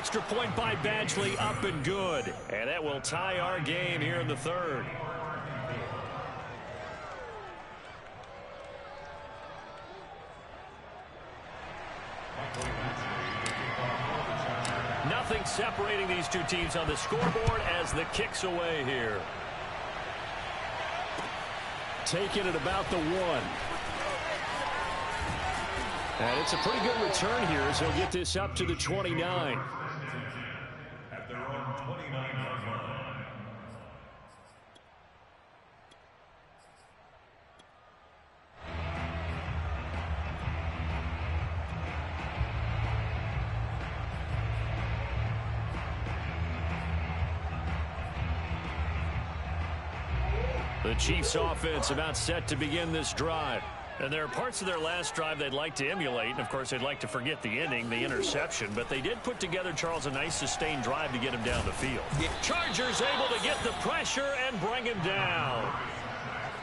extra point by Badgley, up and good. And that will tie our game here in the third. Nothing separating these two teams on the scoreboard as the kick's away here. Taking it about the 1. And it's a pretty good return here as he'll get this up to the 29. At their own 29-yard line. The Chiefs offense about set to begin this drive. And there are parts of their last drive they'd like to emulate. And, of course, they'd like to forget the ending, the interception. But they did put together, Charles, a nice sustained drive to get him down the field. The Chargers able to get the pressure and bring him down.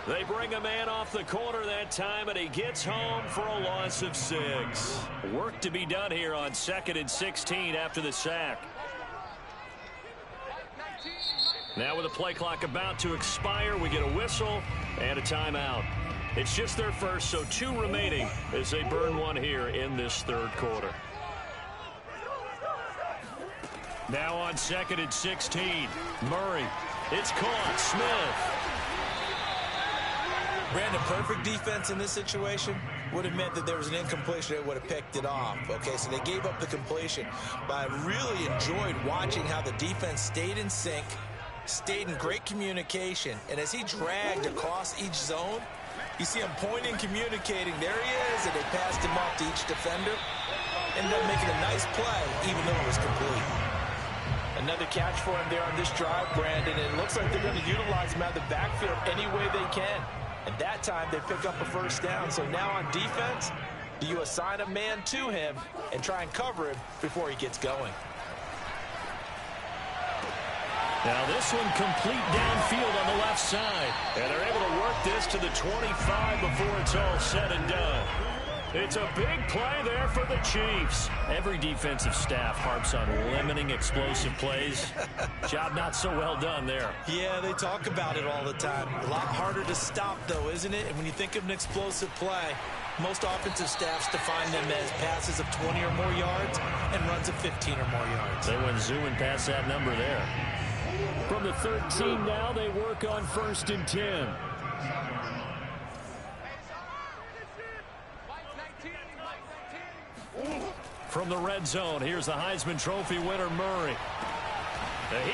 They bring a man off the corner that time, and he gets home for a loss of 6. Work to be done here on 2nd and 16 after the sack. Now with the play clock about to expire, we get a whistle and a timeout. It's just their first, so 2 remaining as they burn one here in this third quarter. Now on 2nd and 16. Murray. It's caught. Smith. Brandon, perfect defense in this situation would have meant that there was an incompletion that would have picked it off. Okay, so they gave up the completion. But I really enjoyed watching how the defense stayed in sync, stayed in great communication, and as he dragged across each zone, you see him pointing, communicating. There he is, and they passed him off to each defender. Ended up making a nice play, even though it was complete. Another catch for him there on this drive, Brandon. It looks like they're going to utilize him out of the backfield any way they can. And that time, they pick up a first down. So now on defense, do you assign a man to him and try and cover him before he gets going? Now this one complete downfield on the left side. And they're able to work this to the 25 before it's all said and done. It's a big play there for the Chiefs. Every defensive staff harps on limiting explosive plays. Job not so well done there. Yeah, they talk about it all the time. A lot harder to stop, though, isn't it? And when you think of an explosive play, most offensive staffs define them as passes of 20 or more yards and runs of 15 or more yards. They went zooming past that number there. From the 13 now, they work on 1st and 10. From the red zone, here's the Heisman Trophy winner, Murray.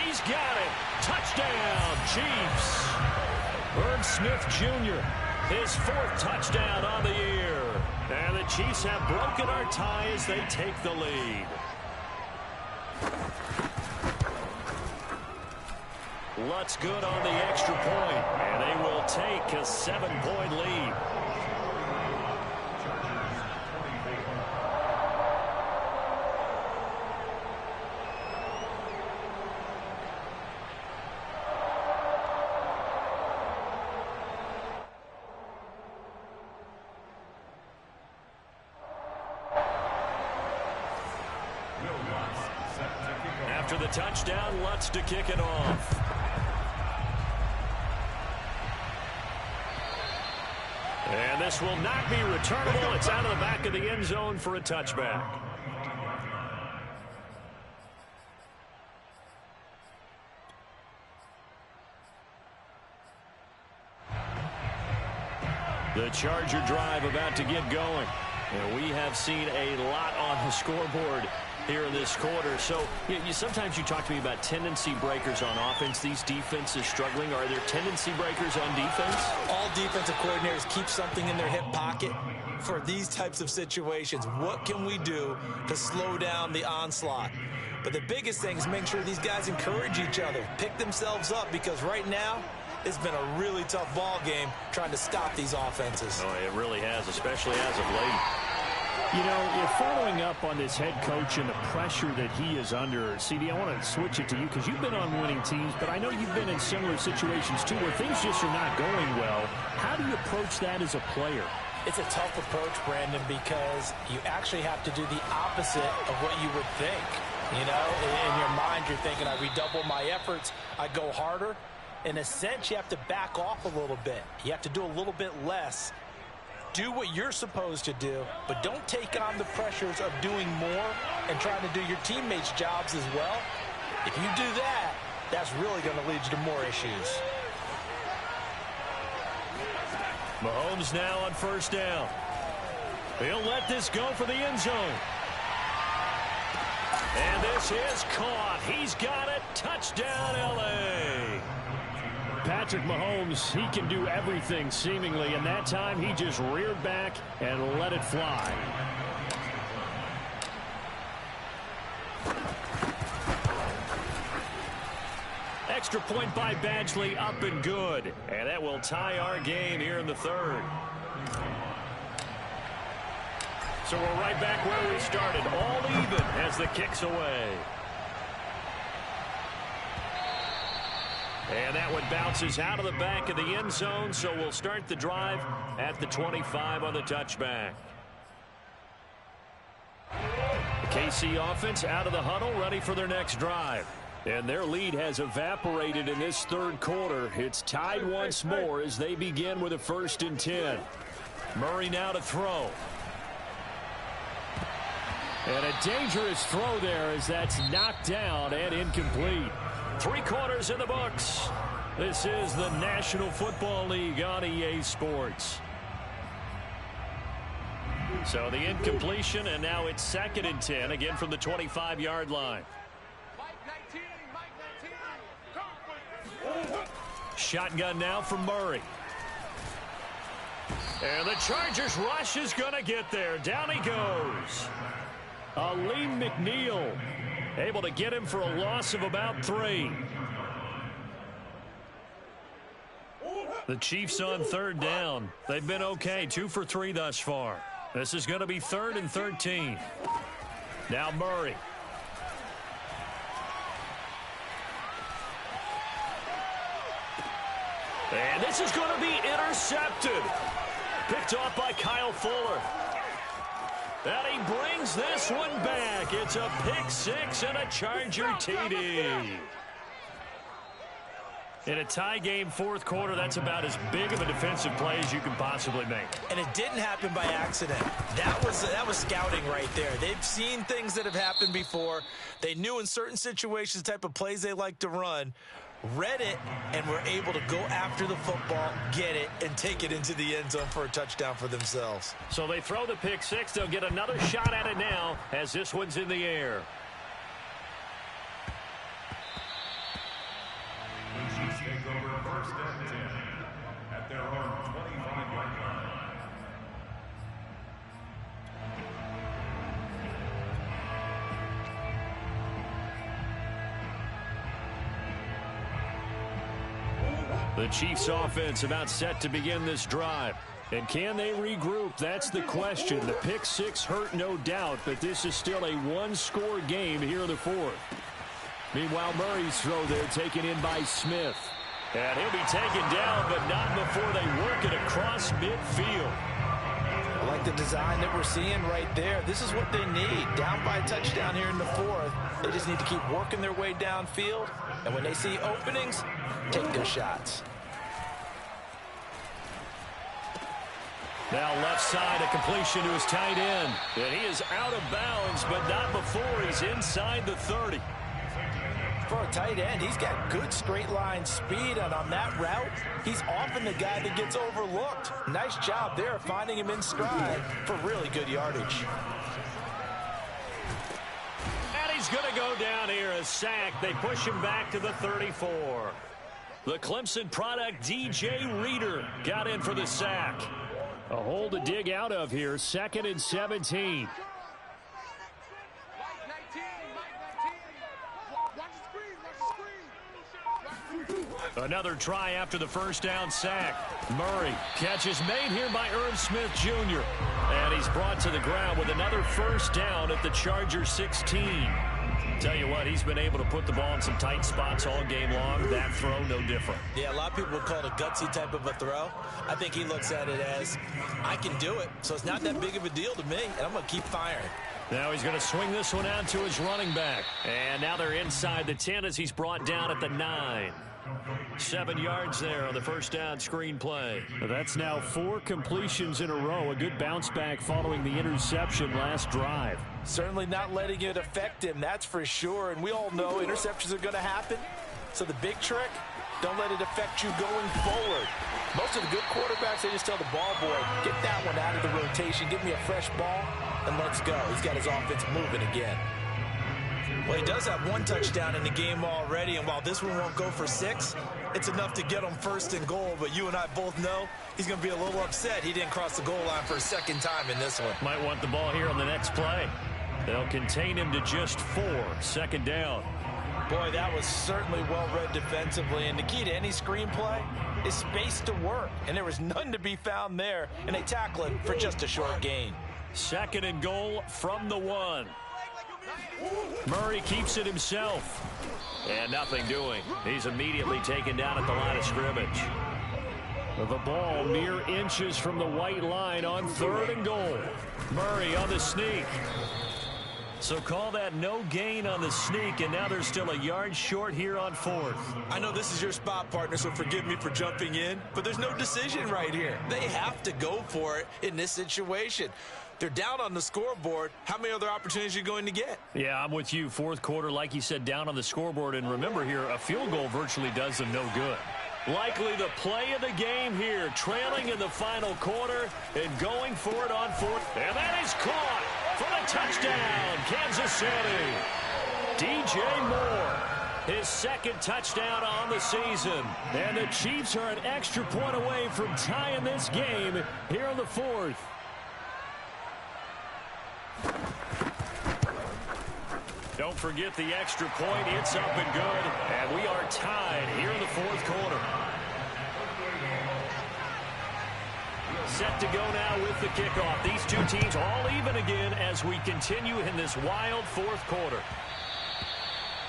He's got it. Touchdown, Chiefs. Herb Smith Jr., his 4th touchdown on the year. And the Chiefs have broken our tie as they take the lead. Lutz good on the extra point, and they will take a 7-point lead. After the touchdown, Lutz to kick it off. And this will not be returnable. It's out of the back of the end zone for a touchback. The Charger drive about to get going. And we have seen a lot on the scoreboard here in this quarter. So sometimes you talk to me about tendency breakers on offense. These defenses struggling. Are there tendency breakers on defense? All defensive coordinators keep something in their hip pocket for these types of situations. What can we do to slow down the onslaught? But the biggest thing is make sure these guys encourage each other, pick themselves up, because right now it's been a really tough ball game trying to stop these offenses. Oh, it really has, especially as of late. You know, you're following up on this head coach and the pressure that he is under. CD, I want to switch it to you because you've been on winning teams, but I know you've been in similar situations too where things just are not going well. How do you approach that as a player? It's a tough approach, Brandon, because you actually have to do the opposite of what you would think. You know, in your mind, you're thinking, I redouble my efforts, I go harder. In a sense, you have to back off a little bit. You have to do a little bit less. Do what you're supposed to do, but don't take on the pressures of doing more and trying to do your teammates' jobs as well. If you do that, that's really going to lead you to more issues. Mahomes now on first down. He'll let this go for the end zone. And this is caught. He's got it. Touchdown, L.A. Patrick Mahomes, he can do everything seemingly, and that time he just reared back and let it fly. Extra point by Badgley, up and good. And that will tie our game here in the third. So we're right back where we started, all even as the kick's away. And that one bounces out of the back of the end zone, so we'll start the drive at the 25 on the touchback. The KC offense out of the huddle, ready for their next drive. And their lead has evaporated in this third quarter. It's tied once more as they begin with a 1st and 10. Murray now to throw. And a dangerous throw there as that's knocked down and incomplete. 3 quarters in the books. This is the National Football League on EA Sports. So the incompletion, and now it's 2nd and 10, again from the 25-yard line. Shotgun now from Murray. And the Chargers rush is going to get there. Down he goes. Aleem McNeil able to get him for a loss of about 3. The Chiefs on 3rd down. They've been okay, 2 for 3 thus far. This is going to be 3rd and 13. Now Murray. And this is going to be intercepted. Picked off by Kyle Fuller. And he brings this one back. It's a pick 6 and a Charger TD. In a tie game 4th quarter, that's about as big of a defensive play as you can possibly make. And it didn't happen by accident. That was scouting right there. They've seen things that have happened before. They knew in certain situations the type of plays they like to run. Read it, and were able to go after the football, get it, and take it into the end zone for a touchdown for themselves. So they throw the pick 6. They'll get another shot at it now as this one's in the air. The Chiefs take over 1st and 10 at their own 25-yard line. The Chiefs offense about set to begin this drive. And can they regroup? That's the question. The pick 6 hurt, no doubt, but this is still a 1-score game here in the 4th. Meanwhile, Murray's throw there taken in by Smith. And he'll be taken down, but not before they work it across midfield. I like the design that we're seeing right there. This is what they need. Down by a touchdown here in the 4th. They just need to keep working their way downfield. And when they see openings, take their shots. Now left side, a completion to his tight end. And he is out of bounds, but not before he's inside the 30. For a tight end, he's got good straight line speed, and on that route, he's often the guy that gets overlooked. Nice job there finding him in stride for really good yardage. And he's going to go down here, a sack. They push him back to the 34. The Clemson product, DJ Reader, got in for the sack. A hole to dig out of here, 2nd and 17. Another try after the 1st down sack. Murray, catch is made here by Irv Smith Jr. And he's brought to the ground with another 1st down at the Charger 16. Tell you what, he's been able to put the ball in some tight spots all game long. That throw, no different. Yeah, a lot of people would call it a gutsy type of a throw. I think he looks at it as, I can do it, so it's not that big of a deal to me, and I'm going to keep firing. Now he's going to swing this one out to his running back. And now they're inside the 10 as he's brought down at the 9. 7 yards there on the first down screen play. That's now 4 completions in a row. A good bounce back following the interception last drive. Certainly not letting it affect him, that's for sure. And we all know interceptions are going to happen. So the big trick, don't let it affect you going forward. Most of the good quarterbacks, they just tell the ball boy, get that one out of the rotation, give me a fresh ball, and let's go. He's got his offense moving again. Well, he does have 1 touchdown in the game already, and while this one won't go for 6, it's enough to get him first and goal. But you and I both know he's going to be a little upset he didn't cross the goal line for a second time in this one. Might want the ball here on the next play. They'll contain him to just 4. Second down. Boy, that was certainly well-read defensively, and the key to any screenplay is space to work, and there was none to be found there, and they tackle it for just a short gain. Second and goal from the 1. Murray keeps it himself. And nothing doing. He's immediately taken down at the line of scrimmage. The ball mere inches from the white line on 3rd and goal. Murray on the sneak. So call that no gain on the sneak, and now they're still a yard short here on 4th. I know this is your spot, partner, so forgive me for jumping in, but there's no decision right here. They have to go for it in this situation. They're down on the scoreboard. How many other opportunities are you going to get? Yeah, I'm with you. 4th quarter, like you said, down on the scoreboard. And remember here, a field goal virtually does them no good. Likely the play of the game here, trailing in the final quarter and going for it on 4th. And that is caught for the touchdown, Kansas City. DJ Moore, his 2nd touchdown on the season. And the Chiefs are an extra point away from tying this game here in the 4th. Don't forget the extra point. It's up and good. And we are tied here in the 4th quarter. Set to go now with the kickoff. These two teams all even again as we continue in this wild 4th quarter.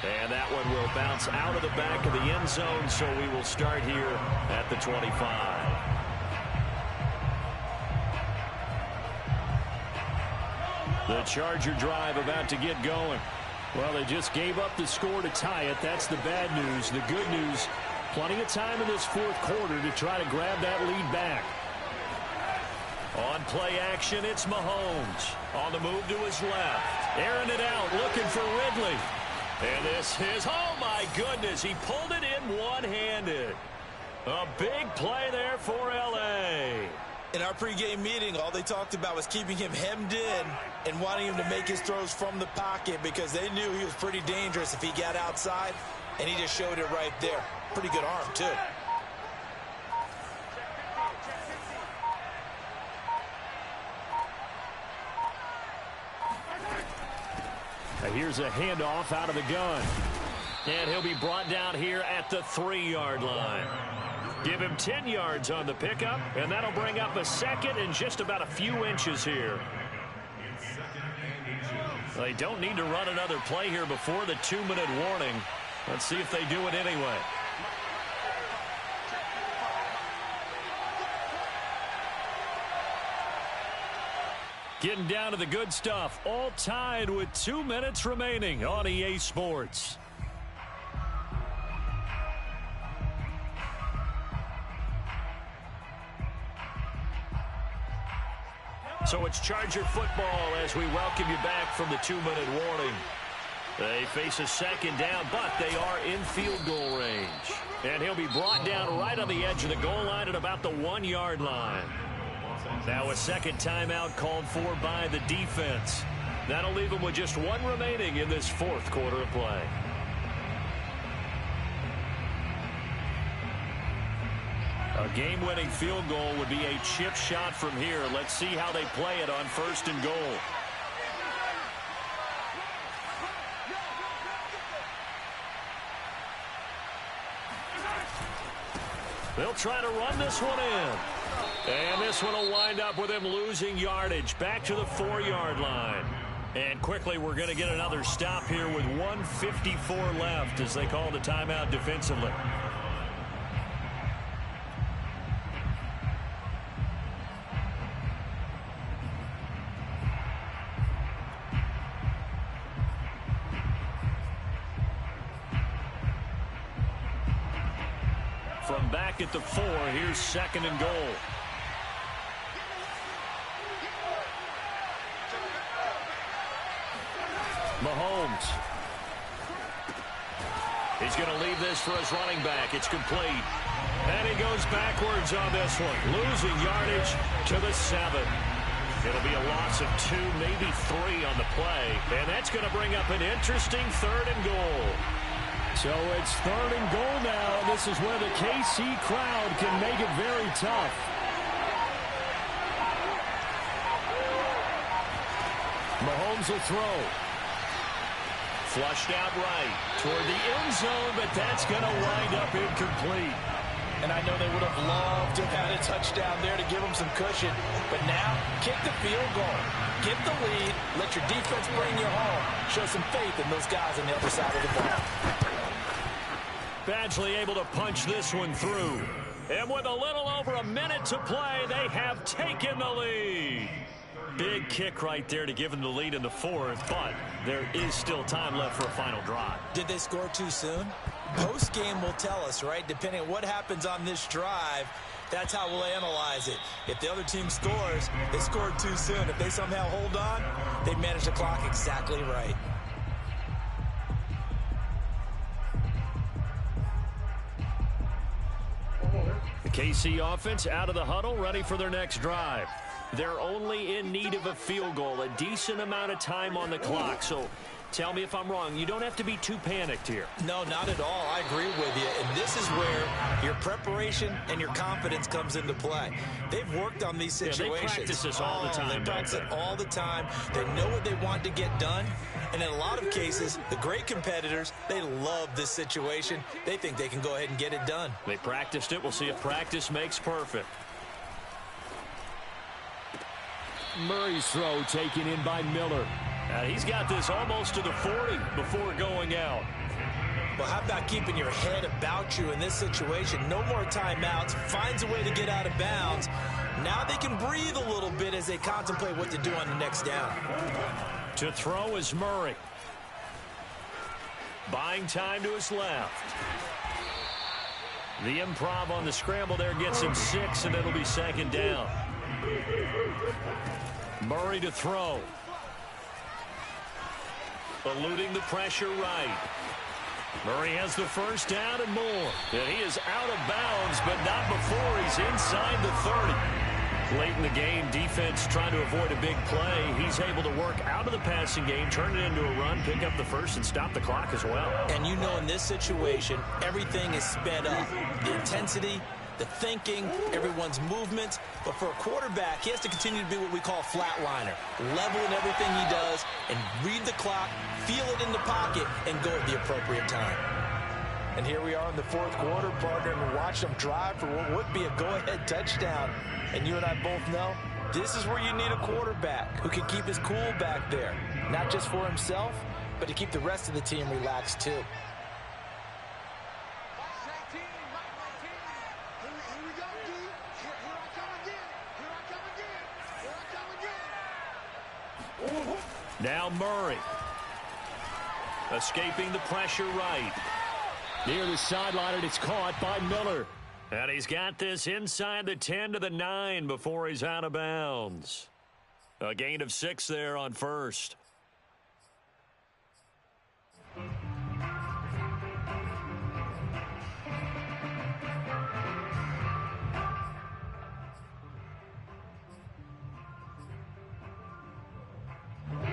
And that one will bounce out of the back of the end zone, so we will start here at the 25. The Charger drive about to get going. Well, they just gave up the score to tie it. That's the bad news. The good news, plenty of time in this 4th quarter to try to grab that lead back. On play action, it's Mahomes. On the move to his left. Airing it out, looking for Ridley. And this is, oh my goodness, he pulled it in one-handed. A big play there for L.A. In our pregame meeting, all they talked about was keeping him hemmed in and wanting him to make his throws from the pocket because they knew he was pretty dangerous if he got outside, and he just showed it right there. Pretty good arm, too. Here's a handoff out of the gun. And he'll be brought down here at the 3-yard line. Give him 10 yards on the pickup, and that'll bring up a 2nd and just about a few inches here. They don't need to run another play here before the 2-minute warning. Let's see if they do it anyway. Getting down to the good stuff. All tied with 2 minutes remaining on EA Sports. So it's Charger football as we welcome you back from the 2-minute warning. They face a 2nd down, but they are in field goal range. And he'll be brought down right on the edge of the goal line at about the 1-yard line. Now a 2nd timeout called for by the defense. That'll leave them with just 1 remaining in this 4th quarter of play. A game-winning field goal would be a chip shot from here. Let's see how they play it on 1st and goal. They'll try to run this one in. And this one will wind up with him losing yardage back to the 4-yard line. And quickly, we're going to get another stop here with 1:54 left as they call the timeout defensively. From back at the 4, here's 2nd and goal. Mahomes. He's going to leave this for his running back. It's complete. And he goes backwards on this one. Losing yardage to the 7. It'll be a loss of 2, maybe 3 on the play. And that's going to bring up an interesting 3rd and goal. So it's 3rd and goal now. This is where the KC crowd can make it very tough. Mahomes will throw. Flushed out right toward the end zone, but that's going to wind up incomplete. And I know they would have loved to have had a touchdown there to give them some cushion. But now, kick the field goal. Get the lead. Let your defense bring you home. Show some faith in those guys on the other side of the ball. Badgley able to punch this one through. And with a little over a minute to play, they have taken the lead. Big kick right there to give them the lead in the 4th, but there is still time left for a final drive. Did they score too soon? Post-game will tell us, right? Depending on what happens on this drive, that's how we'll analyze it. If the other team scores, they scored too soon. If they somehow hold on, they manage the clock exactly right. The KC offense out of the huddle, ready for their next drive. They're only in need of a field goal, a decent amount of time on the clock. So tell me if I'm wrong. You don't have to be too panicked here. No, not at all. I agree with you. And this is where your preparation and your confidence comes into play. They've worked on these situations. They practice this all the time. They practice it all the time. They know what they want to get done. And in a lot of cases, the great competitors, they love this situation. They think they can go ahead and get it done. They practiced it. We'll see if practice makes perfect. Murray's throw taken in by Miller. He's got this almost to the 40 before going out. Well, how about keeping your head about you in this situation? No more timeouts. Finds a way to get out of bounds. Now they can breathe a little bit as they contemplate what to do on the next down. To throw is Murray. Buying time to his left. The improv on the scramble there gets him 6, and it'll be 2nd down. Murray to throw. Eluding the pressure right. Murray has the 1st down and more. And he is out of bounds, but not before he's inside the 30. Late in the game, defense trying to avoid a big play. He's able to work out of the passing game, turn it into a run, pick up the 1st, and stop the clock as well. And you know in this situation, everything is sped up. The intensity, the thinking, everyone's movements. But for a quarterback, he has to continue to be what we call flatliner. Level in everything he does and read the clock, feel it in the pocket, and go at the appropriate time. And here we are in the 4th quarter, partner, and watch them drive for what would be a go-ahead touchdown. And you and I both know this is where you need a quarterback who can keep his cool back there. Not just for himself, but to keep the rest of the team relaxed too. Now Murray. Escaping the pressure right. Near the sideline, and it's caught by Miller. And he's got this inside the 10 to the 9 before he's out of bounds. A gain of 6 there on 1st.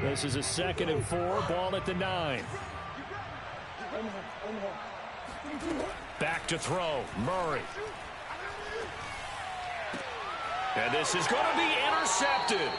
This is a 2nd and 4, ball at the 9. Back to throw, Murray. And this is going to be intercepted.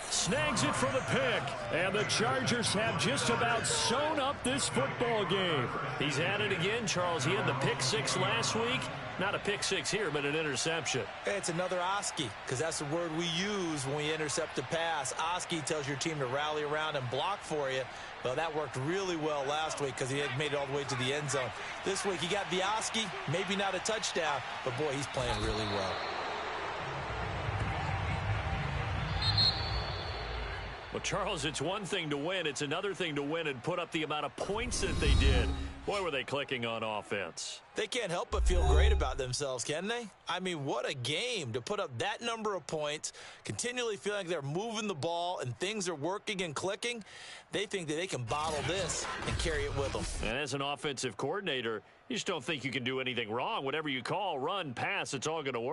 Snags it for the pick. And the Chargers have just about sewn up this football game. He's at it again, Charles. He had the pick 6 last week. Not a pick six here, but an interception. It's another Oski, because that's the word we use when we intercept a pass. Oski tells your team to rally around and block for you. Well, that worked really well last week because he had made it all the way to the end zone. This week he got the Oski, maybe not a touchdown, but boy, he's playing really well. Well, Charles, it's one thing to win. It's another thing to win and put up the amount of points that they did. Boy, were they clicking on offense. They can't help but feel great about themselves, can they? I mean, what a game to put up that number of points, continually feeling like they're moving the ball and things are working and clicking. They think that they can bottle this and carry it with them. And as an offensive coordinator, you just don't think you can do anything wrong. Whatever you call, run, pass, it's all going to work.